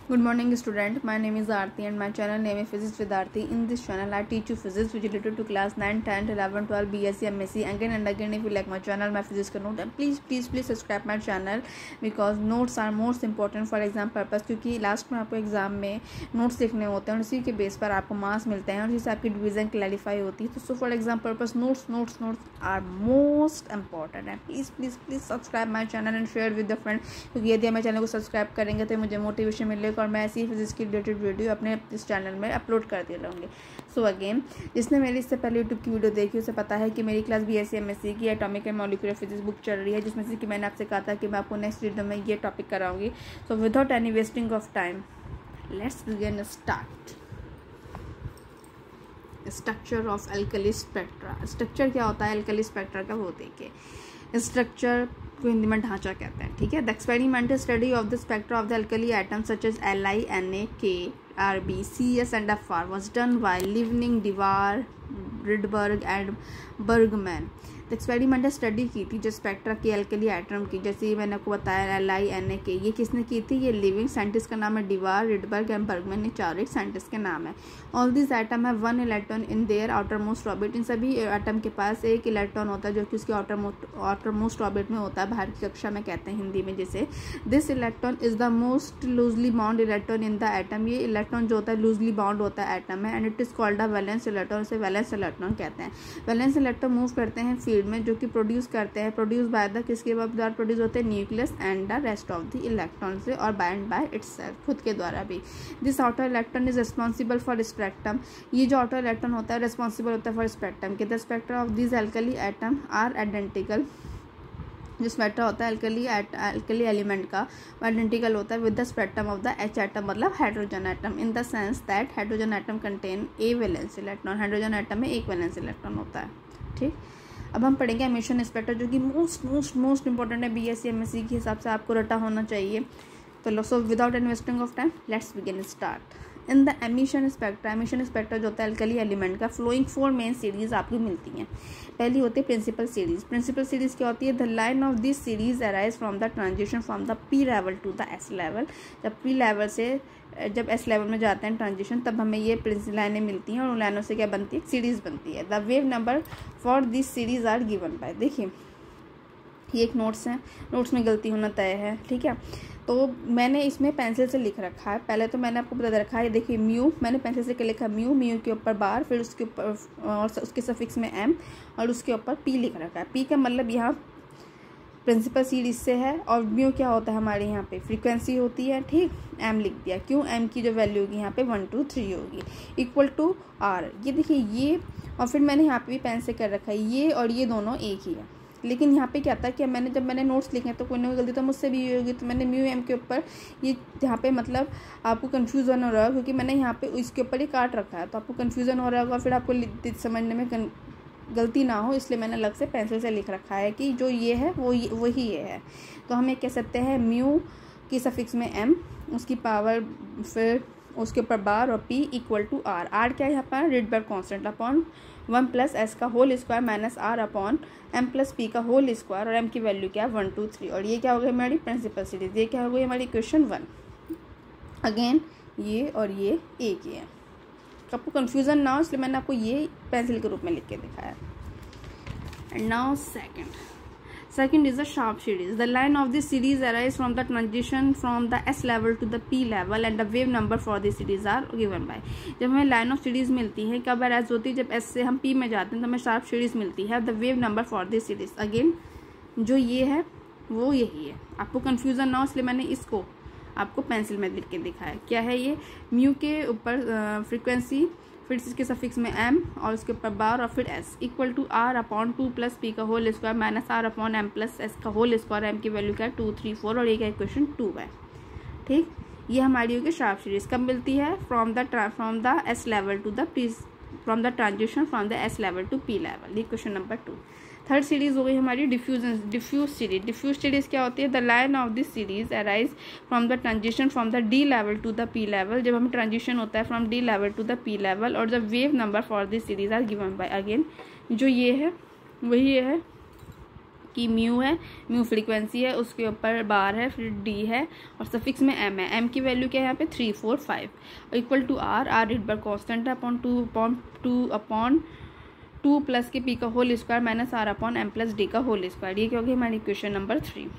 Good morning student, my name is Aarti and my channel name is Physics with Aarti. In this channel I teach you physics which is related to class 9, 10, 11, 12, BSc, MSc. Again and again if you like my channel, my physics का note, and please subscribe my channel because notes are most important for exam purpose. क्योंकि last में आपको exam में notes लिखने होते हैं और उसी के बेस पर आपको मार्क्स मिलते हैं और जिससे आपकी डिवीजन क्लैरिफाई होती है. तो for exam purpose notes are most important है. Please subscribe my channel and share with the friend, क्योंकि यदि हमारे चैनल को सब्सक्राइब करेंगे तो मुझे मोटिवेशन मिलेगा और मैं ऐसी फिजिक्स की रिलेटेड वीडियो अपने इस चैनल में अपलोड करती रहूँगी. सो अगेन, जिसने मेरी इससे पहले यूट्यूब की वीडियो देखी उसे पता है कि मेरी क्लास BSc MSc की atomic and molecular physics book चल रही है, जिसमें से कि मैंने आपसे कहा था कि मैं आपको नेक्स्ट वीडियो में ये टॉपिक कराऊंगी. So without any wasting of time let's begin start. Structure of alkali spectra. Structure क्या होता है एल्कली स्पेक्ट्रा का वो देखिए. स्ट्रक्चर को हिंदी में ढांचा कहते हैं. ठीक है. The experimental study of the spectra of the alkali atoms such as Li, Na, K, Rb, Cs and Fr was done by Livning, Dewar, Rydberg and Bergman. The experimental study की थी जो स्पेक्ट्रा की alkali atom की, जैसे मैंने आपको बताया Li, Na, K, ये किसने की थी? ये लिविंग साइंटिस्ट का नाम है डिवार, रिडबर्ग एंड बर्गमैन, ये चारों एक साइंटिस्ट के नाम है. ऑल दिस एटम है 1 electron in their outer most orbit. इन सभी एटम के पास एक इलेक्ट्रॉन होता है जो कि उसके आउटर मोस्ट ऑर्बिट में होता है, बाहर की कक्षा में कहते हैं हिंदी में जिसे. This electron is the most loosely bound electron in the atom. ये इलेक्ट्रॉन जो होता है लूजली बाउंड होता है एटम में, and it is called the valence electron. इसे वैलेंस इलेक्ट्रॉन कहते हैं. वैलेंस इलेक्ट्रॉन मूव करते हैं फील्ड में, जो कि प्रोड्यूस करते हैं, प्रोड्यूस बाय द किसके द्वारा प्रोड्यूस होते हैं? Nucleus and the rest of the electron से, और बाइंड बाय इटसेल्फ, खुद के द्वारा भी. This outer electron is responsible for spectrum. ये जो आउटर इलेक्ट्रॉन होता है रिस्पॉन्सिबल होता है फॉर स्पेक्ट्रम के. The spectra of this alkali atom are identical. जो स्पेक्ट्रा होता है एल्कली एलिमेंट का आइडेंटिकल होता है with the spectrum of the H atom, मतलब hydrogen atom, in the sense that hydrogen atom contain a valence electron. Hydrogen atom में एक valence electron होता है. ठीक. अब हम पढ़ेंगे एमिशन स्पेक्ट्रा, जो कि मोस्ट इंपॉर्टेंट है BSc MSc के हिसाब से, आपको रटा होना चाहिए. तो सो without any wasting of time let's begin start. In the emission spectra जो होता है एल्कली एलिमेंट का, फ्लोइंग 4 मेन सीरीज आपको मिलती हैं. पहली होती है प्रिंसिपल सीरीज क्या होती है? The line of this series arise from the transition from the P level to the S level. जब S लेवल में जाते हैं ट्रांजिशन, तब हमें ये लाइनें मिलती हैं और उन लाइनों से क्या बनती है? सीरीज बनती है. The wave number for this series are given by. देखिए ये एक नोट्स है, नोट्स में गलती होना तय है. ठीक है. तो मैंने इसमें पेंसिल से लिख रखा है. पहले तो मैंने आपको बता दे रखा है, देखिए म्यू मैंने पेंसिल से लिखा म्यू के ऊपर बार, फिर उसके ऊपर और उसके सफिक्स में M और उसके ऊपर P लिख रखा है. P का मतलब यहाँ प्रिंसिपल सीरीज से है, और म्यू क्या होता है हमारे यहाँ पे? फ्रीक्वेंसी होती है. ठीक. M लिख दिया. क्यों? M की जो वैल्यू होगी यहाँ पे 1 2 3 होगी, इक्वल टू R. ये देखिए ये, और फिर मैंने यहाँ पे भी पेन से कर रखा है, ये और ये दोनों एक ही है. लेकिन यहाँ पे क्या था कि जब मैंने नोट्स लिखे हैं तो कोई ना कोई गलती तो मुझसे भी होगी, तो मैंने म्यू M के ऊपर ये यहाँ पे, मतलब आपको कन्फ्यूज़न हो रहा है क्योंकि मैंने यहाँ पे इसके ऊपर ही काट रखा है, तो आपको कन्फ्यूज़न हो रहा होगा, फिर आपको समझने में गलती ना हो, इसलिए मैंने अलग से पेंसिल से लिख रखा है कि जो ये है वही ये है. तो हम ये कह सकते हैं म्यू की सफिक्स में M, उसकी पावर, फिर उसके ऊपर बार और P equal to R. R क्या है यहाँ पर? रिडबर्ग कॉन्स्टेंट अपॉन 1 + S का whole square minus R upon M + P का होल स्क्वायर, और M की वैल्यू क्या है? 1 2 3. और ये क्या हो गई हमारी प्रिंसिपल सीरीज. ये क्या हो गई हमारी इक्वेशन 1. अगेन ये और ये एक ही है, आपको कन्फ्यूज़न ना हो इसलिए मैंने आपको ये पेंसिल के रूप में लिख के दिखाया. And now Second is the sharp series. The line of this series arise from the transition from the S level to the P level and the wave number for this series are given by. जब हमें line of series मिलती है, कब arise होती है? जब S से हम P में जाते हैं तो हमें शार्प सीरीज मिलती है. The wave number for this series, again जो ये है वो यही है. आपको कन्फ्यूज़न ना हो इसलिए मैंने इसको आपको पेंसिल में लिख के दिखाया. क्या है ये? म्यू के ऊपर फ्रीक्वेंसी, फिर इसके सफिक्स में M और उसके ऊपर बार और फिर S equal to R upon 2 + P का whole square minus R upon M + S का होल स्क्वायर. M की वैल्यू क्या है? 2 3 4, और ये क्या इक्वेशन 2 है. ठीक. ये हमारी होगी शार्प सीरीज. कब मिलती है? From the S level to the P, from the transition from the S level to P level. ये क्वेश्चन नंबर 2. थर्ड सीरीज हो गई हमारी डिफ्यूज सीरीज क्या होती है? The line of this series arise from the transition from the D level to the P level. जब हमें transition होता है from D level to the P level, और the wave number for this series are given by. Again जो ये है वही ये है, कि म्यू है, म्यू फ्रीक्वेंसी है, उसके ऊपर बार है, फिर डी है और सफिक्स में एम है। एम की वैल्यू क्या है यहाँ पे 3 4 5 equal to R, R Rydberg constant है अपॉन 2 प्लस के पी का whole square minus R upon M plus D का होल स्क्वायर। ये क्या होगी हमारी इक्वेशन नंबर 3।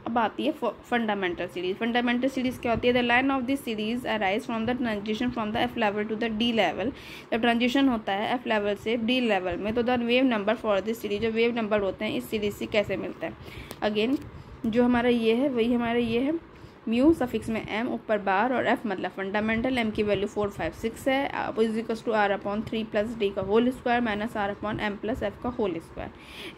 अब आती है फंडामेंटल सीरीज। फंडामेंटल सीरीज क्या होती है? The line of this series arise from the transition from the F level to the D level. जब ट्रांजिशन होता है एफ लेवल से डी लेवल में, तो the wave number for this series, जो वेव नंबर होते हैं इस सीरीज से कैसे मिलता है? अगेन जो हमारा ये है वही हमारा ये है, म्यू सफिक्स में एम ऊपर बार और एफ मतलब फंडामेंटल। एम की वैल्यू 4 5 6 है, is equals to R upon 3 plus D का whole square minus R upon M plus F का whole square.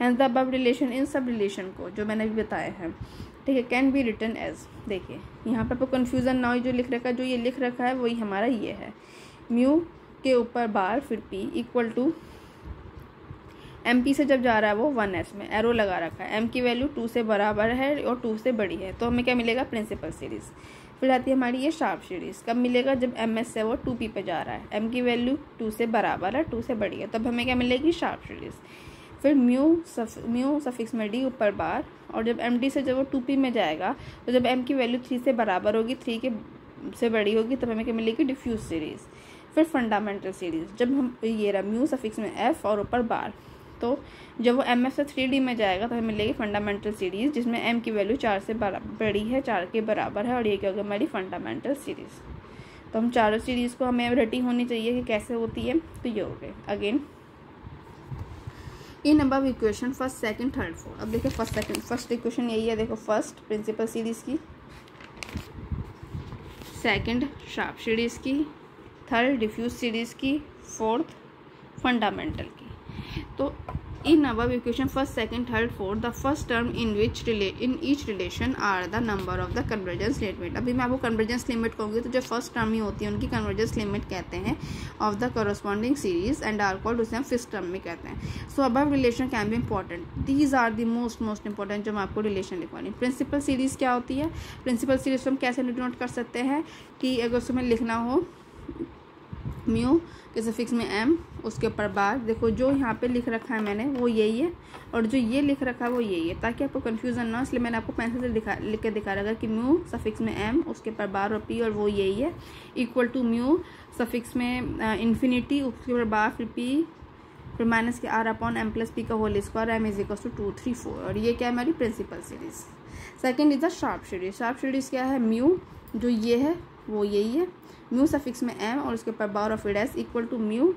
And the above relation, इन सब रिलेशन को जो मैंने भी बताया है, ठीक है, कैन बी रिटन एज, देखिए यहाँ पर आपको कन्फ्यूजन ना हो, जो लिख रखा है, जो ये लिख रखा है वही हमारा ये है, म्यू के ऊपर बार फिर P equal to M P से जब जा रहा है वो 1s में एरो लगा रखा है, एम की वैल्यू 2 से बराबर है और 2 से बड़ी है, तो हमें क्या मिलेगा? Principal series. फिर आती है हमारी ये शार्प सीरीज। कब मिलेगा? जब एम एस से वो 2p पे जा रहा है, एम की वैल्यू 2 से बराबर है, 2 से बड़ी है, तब हमें क्या मिलेगी? Sharp series. फिर म्यू सफिक्स में डी ऊपर बार, और जब एम डी से जब वो 2p में जाएगा, तो जब एम की वैल्यू 3 से बराबर होगी, 3 के से बड़ी होगी, तब हमें क्या मिलेगी? Diffuse series. फिर फंडामेंटल सीरीज, जब हम ये रहा म्यू सफिक्स में एफ और ऊपर बार, तो जब वो एम एफ से 3D में जाएगा तो हमें मिलेगी फंडामेंटल सीरीज, जिसमें एम की वैल्यू 4 से बड़ी है, 4 के बराबर है, और ये क्या होगा? हमारी फंडामेंटल सीरीज। तो हम चारों सीरीज को हमें रेटिंग होनी चाहिए कि कैसे होती है, तो ये हो गए। Again in above equation first second third fourth. अब देखिए फर्स्ट इक्वेशन यही है, देखो फर्स्ट प्रिंसिपल सीरीज की, सेकंड शार्प सीरीज की, थर्ड डिफ्यूज सीरीज की, फोर्थ फंडामेंटल की। तो in above equation first second third fourth, the first term in each relation are the number of the convergence limit. अभी मैं आपको convergence limit कहूँगी, तो जो फर्स्ट टर्म ही होती है उनकी कन्वर्जेंस लिमिट कहते हैं of the corresponding series and are called, उसे हम फिफ्थ टर्म में कहते हैं। So above relation can be important, these are the most important जो मैं आपको रिलेशन लिखवानी। प्रिंसिपल सीरीज क्या होती है? प्रिंसिपल सीरीज हम कैसे नोट कर सकते हैं कि अगर उसमें लिखना हो म्यू के सफिक्स में एम, उसके ऊपर बार, देखो जो यहाँ पे लिख रखा है मैंने वो यही है, और जो ये लिख रखा है वो यही है, ताकि आपको कंफ्यूजन ना हो, इसलिए मैंने आपको पेंसिल से लिख के दिखा रखा है कि म्यू सफिक्स में एम, उसके ऊपर बार और पी, और वो यही है, इक्वल टू म्यू सफिक्स में इन्फिनिटी, उसके ऊपर बार फिर पी, फिर माइनस के R upon M plus P का whole square, M is equal to 2 3 4, और ये क्या है? हमारी principal series. Second is the sharp series. Sharp series क्या है? म्यू जो ये है वो यही है, म्यू सफिक्स में एम और उसके ऊपर बार और फिर S, equal to mu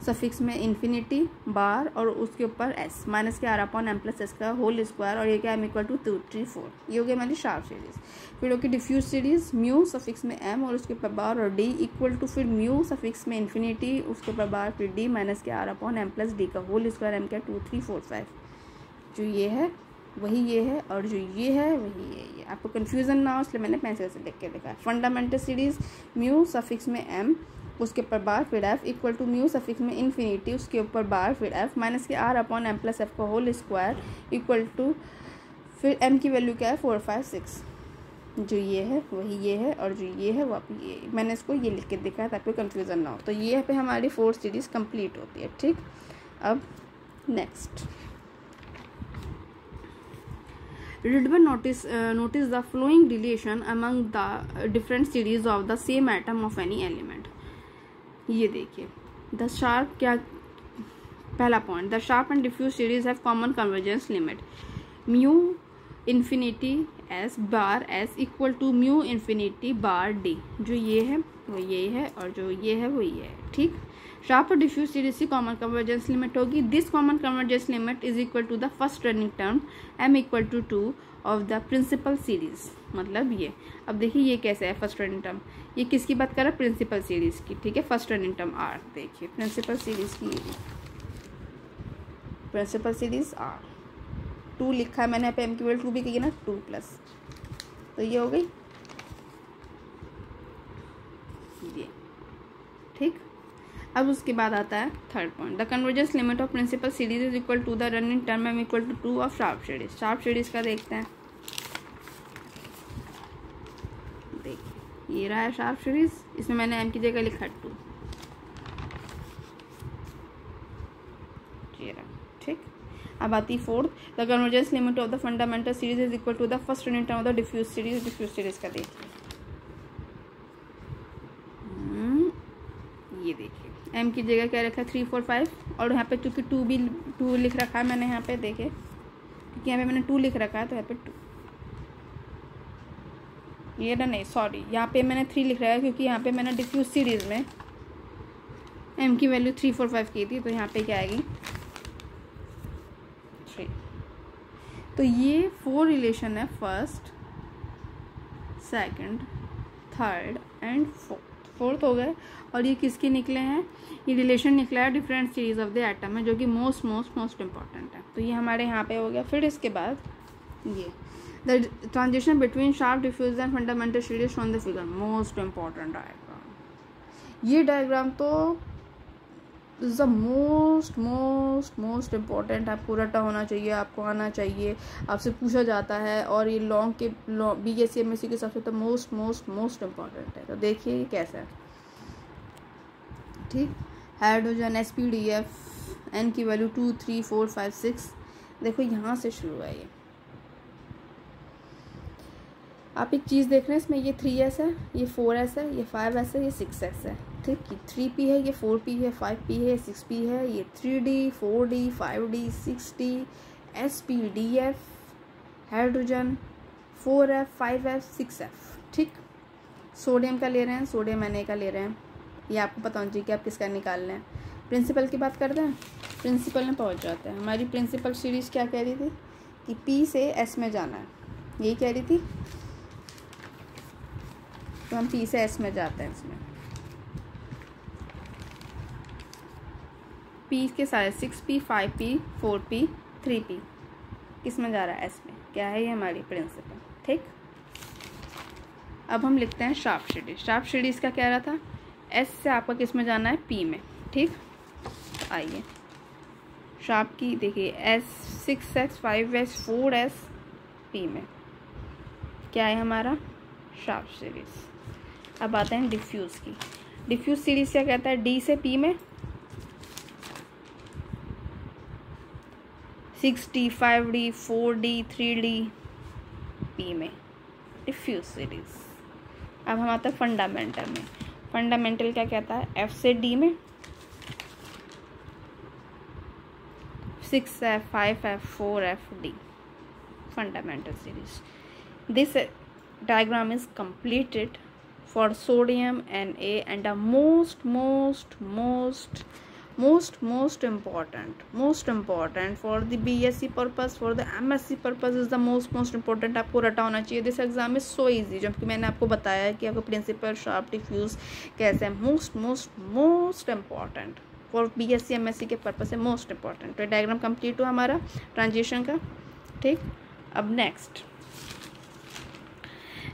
suffix में इन्फिनिटी बार और उसके ऊपर एस माइनस के R upon M plus S का होल स्क्वायर, और ये क्या है? Equal to 2 3 4। ये हो गई हमारी शार्प सीरीज। फिर होगी डिफ्यूज सीरीज, म्यू सफिक्स में एम और उसके ऊपर बार और डी, इक्वल टू फिर म्यू सफिक्स में इन्फिनिटी, उसके ऊपर बार फिर डी माइनस के R upon M plus D का होल स्क्वायर, एम क्या? 2 3 4 5। जो ये है वही ये है, और जो ये है वही ये है। आपको कन्फ्यूजन ना हो इसलिए मैंने पेंसिल से लिख के लिखा है। फंडामेंटल सीरीज, म्यू सफिक्स में एम, उसके ऊपर बार फिर F, equal to mu suffix में इन्फिनिटी, उसके ऊपर बार फिर एफ माइनस के R upon M plus F का होल स्क्वायर, इक्वल टू फिर एम की वैल्यू क्या है? 4 5 6। जो ये है वही ये है, और जो ये है वो आप ये, मैंने इसको ये लिख के दिखा है ताकि कन्फ्यूजन ना हो। तो ये पे हमारी 4 सीरीज कंप्लीट होती है। ठीक, अब next Rydberg notice the following relation among the different series of the same atom of any element। ये देखिए the sharp क्या, पहला point, the sharp and diffuse series have common convergence limit, mu infinity s bar s equal to mu infinity bar d। जो ये है वो ये है, और जो ये है वो ये है। ठीक, शार्प और डिफ्यूज सीरीज की कॉमन कन्वर्जेंस लिमिट होगी, this common convergence limit is equal to the first running term m equal to 2 of the principal series. मतलब ये, अब देखिए ये कैसे है फर्स्ट रनिंग टर्म, ये किसकी बात कर रहा है? प्रिंसिपल सीरीज की। ठीक है, फर्स्ट रनिंग टर्म r, देखिए प्रिंसिपल सीरीज की, प्रिंसिपल सीरीज r 2 लिखा है मैंने यहाँ पे, m की वैल्यू 2 भी कही है ना, 2 प्लस, तो ये हो गई ये। ठीक, अब उसके बाद आता है third point, the convergence limit of principal series is equal to the running term m equal to 2 of sharp series. Sharp series का देखते हैं, देखिए ये रहा है शार्प सीरीज, इसमें मैंने एम की जगह लिखा 2, ये रहा। ठीक, अब आती fourth, the convergence limit of the fundamental series is equal to the first unit term of the diffuse series. Diffuse series का देखिए, ये देखिए m की जगह क्या रखा है 3 4 5, और यहाँ पे चूँकि 2 लिख रखा है मैंने यहाँ पे, देखे क्योंकि यहाँ पे मैंने 2 लिख रखा है तो यहाँ पे 2, ये ना नहीं सॉरी, यहाँ पे मैंने 3 लिख रखा है क्योंकि यहाँ पे मैंने डिफ्यूज सीरीज में m की वैल्यू 3 4 5 की थी, तो यहाँ पे क्या आएगी 3। तो ये 4 रिलेशन है, first, second, third and fourth हो गए। और ये किसके निकले हैं, ये रिलेशन निकला है different series of the atom में, जो कि मोस्ट इंपॉर्टेंट है। तो ये हमारे यहाँ पे हो गया। फिर इसके बाद ये the transition between sharp diffuse and fundamental series from the figure, most important diagram. ये डायग्राम तो इज द मोस्ट इम्पॉर्टेंट, आपको रटा होना चाहिए, आपको आना चाहिए, आपसे पूछा जाता है। और ये लॉन्ग के BSc MSc के हिसाब से तो मोस्ट इम्पॉर्टेंट है। तो देखिए ये कैसा है, ठीक। हाइड्रोजन sp_df, n की वैल्यू 2 3 4 5 6, देखो यहाँ से शुरू है ये। आप एक चीज़ देख रहे हैं, इसमें ये 3s है, ये 4s है, ये 5s है, ये 6s है, ठीक। ये 3p है, ये 4p है, 5p है, 6p है, ये 3d 4d 5d 6d sp_df, hydrogen 4f 5f 6f, ठीक। सोडियम का ले रहे हैं, सोडियम Na का ले रहे हैं, ये आपको पता होना चाहिए कि आप किसका निकाल रहे हैं। प्रिंसिपल की बात करते हैं, प्रिंसिपल में पहुंच जाते हैं। हमारी प्रिंसिपल सीरीज क्या कह रही थी कि P से S में जाना है, यही कह रही थी। तो हम P से S में जाते हैं। इसमें P के सारे 6p 5p 4p 3p किस में जा रहा है, S में। क्या है ये हमारी प्रिंसिपल, ठीक। अब हम लिखते हैं शार्प सीरीज। शार्प सीरीज का क्या रहा था, S से आपका किस में जाना है, P में, ठीक। तो आइए शार्प की देखिए, S 6s 5s 4s P में, क्या है हमारा शार्प सीरीज। अब आते हैं डिफ्यूज़ की। डिफ्यूज़ सीरीज क्या कहता है, D से P में 6d 5d 4d 3d P में, डिफ्यूज़ सीरीज। अब हम आते हैं फंडामेंटल में। फंडामेंटल क्या कहता है, F से D में 6f 5f 4f D, fundamental series. This diagram is completed for sodium Na, and the most important for the BSc purpose, for the MSc purpose is the most important. आपको रटा होना चाहिए। This exam is so easy, जबकि मैंने आपको बताया है कि आपको प्रिंसिपल शार्प डिफ्यूज कैसे है, most important for BSc MSc के पर्पज से मोस्ट इम्पॉर्टेंट। तो डायग्राम कंप्लीट हुआ हमारा ट्रांजिशन का, ठीक। अब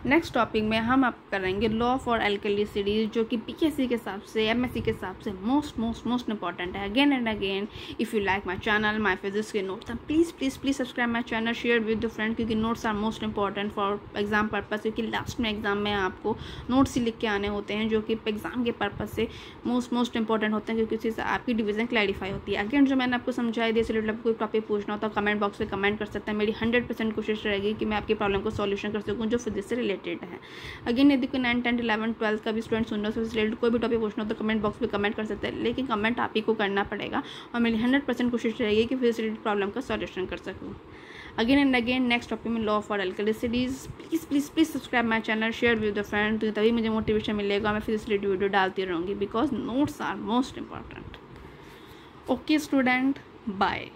नेक्स्ट टॉपिक में हम आप करेंगे लॉ फॉर एल्कली सीरीज, जो कि BSc के हिसाब से MSc के हिसाब से मोस्ट इंपॉर्टेंट है। Again and again, if you like my channel, my physics के notes, please subscribe my channel, share with the friend, क्योंकि notes are most important for exam purpose. क्योंकि लास्ट में एग्जाम में आपको नोट्स ही लिख के आने होते हैं, जो कि एग्जाम के पर्पज से मोस्ट इंपॉर्टेंट होते हैं, क्योंकि उसी से आपकी डिवीजन क्लैरिफाई होती है। अगेन जो मैंने आपको समझाया दिया, रिलेटेड आपको कोई टॉपिक पूछना हो तो कमेंट बॉक्स में कमेंट कर सकते हैं। मेरी 100% कोशिश रहेगी कि मैं आपकी प्रॉब्लम को सॉल्यूशन कर सकूँ जो फिजिक्स से रिलेटेड है। अगेन यदि कोई 9, 10, 11, 12 का भी स्टूडेंट सुन रहा है, उससे रिलेटेड कोई भी टॉपिक पूछना हो तो कमेंट बॉक्स में कमेंट कर सकते हैं, लेकिन कमेंट आप ही को करना पड़ेगा। और मेरी 100% कोशिश रहेगी कि फिजिक्स रिलेटेड प्रॉब्लम का सॉल्यूशन कर सकूँ। Again and again next topic में law for alkali series. Please subscribe my channel, share with the friend, तो तभी मुझे मोटिवेशन मिलेगा। मैं फिजिक्स रिलेटेड वीडियो डालती रहूँगी, because notes are most important. Okay student, bye.